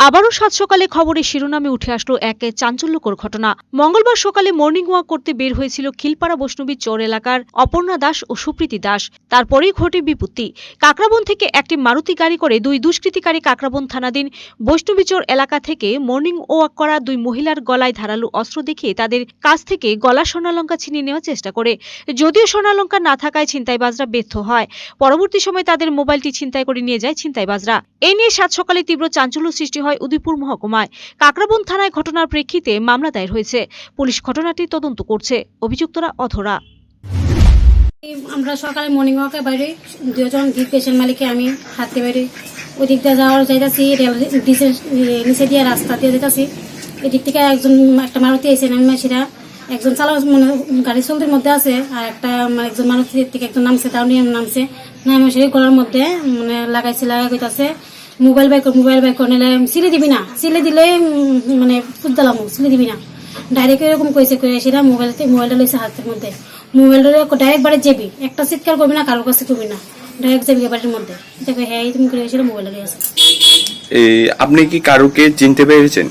আবারও সাত সকালে খবরের শিরোনামে উঠে আসলো এক চাঞ্চল্যকর ঘটনা। মঙ্গলবার সকালে মর্নিং ওয়াক করতে বের হয়েছিল খিলপাড়া বৈষ্ণবী চর এলাকার অপর্ণা দাস ও সুপ্রীতি দাস। তারপরেই ঘটে বিপত্তি। কাকরাবন থেকে একটি মারুতি গাড়ি করে দুই দুষ্কৃতিকারী কাকরাবন থানাধীন বৈষ্ণবী চর এলাকা থেকে মর্নিং ওয়াক করা দুই মহিলার গলায় ধারালো অস্ত্র দেখিয়ে তাদের কাছ থেকে গলা স্বর্ণালঙ্কার ছিনিয়ে নেওয়ার চেষ্টা করে। যদিও স্বর্ণালঙ্কার না থাকায় ছিনতাইবাজরা ব্যর্থ হয়। পরবর্তী সময় তাদের মোবাইলটি ছিনতাই করে নিয়ে যায় ছিনতাইবাজরা। এ নিয়ে সাত সকালে তীব্র চাঞ্চল্য সৃষ্টি হয় উদয়পুর মহকুমায়। কাকরাবন থানায় ঘটনার প্রেক্ষিতে মামলা দায়ের হয়েছে। পুলিশ ঘটনাটি তদন্ত করছে। অভিযুক্তরা অধরা। আমরা সকালে মর্নিং ওয়াকে বাইরে দুজন পেশেন্ট মালিকে আমি হাঁটতে বাইরে ওই দিক দিয়ে যাওয়ার যাইতেছি, রেল নিচে দিয়ে রাস্তা দিয়ে যেতেছি। এদিক থেকে একটা মারুতি এসে নামে সেটা একজন চালাক মানে গাড়ি চলতির মধ্যে আছে, আর একজন মারুতি থেকে একজন নামছে, তার নামছে নামে সেই গলার মধ্যে মানে লাগাই কইতাছে মোবাইল বাইক নিলে সিলে দিবি না, সিলে দিলে মানে পুদ্দালাম সিলে দিবি না, ডাইরেক্ট এরকম কইছে করে সেটা মোবাইলটা লইছে হাতের মধ্যে। মোবাইলটা ডাইরেক্ট বাড়ি যাবি, একটা চিৎকার করবি না, কারোর কাছে করবি না, ডাইরেক্ট যাবি বাড়ির মধ্যে। হ্যাঁ তুমি করে সেটা মোবাইলটা আছে। আপনি কি কারোকে চিনতে পেরেছেন?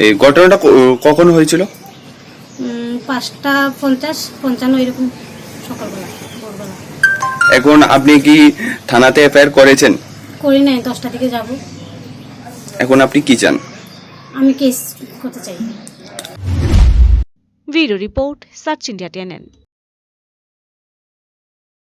এই ঘটনাটা কখন হয়েছিল? 5:50-55 এরকম সকালবেলা ভোরবেলা। এখন আপনি কি থানাতে এফআইআর করেছেন? করি নাই, 10টার দিকে যাব। এখন আপনি কি চান? আমি কেস করতে চাই। Bureau report, search India TNN।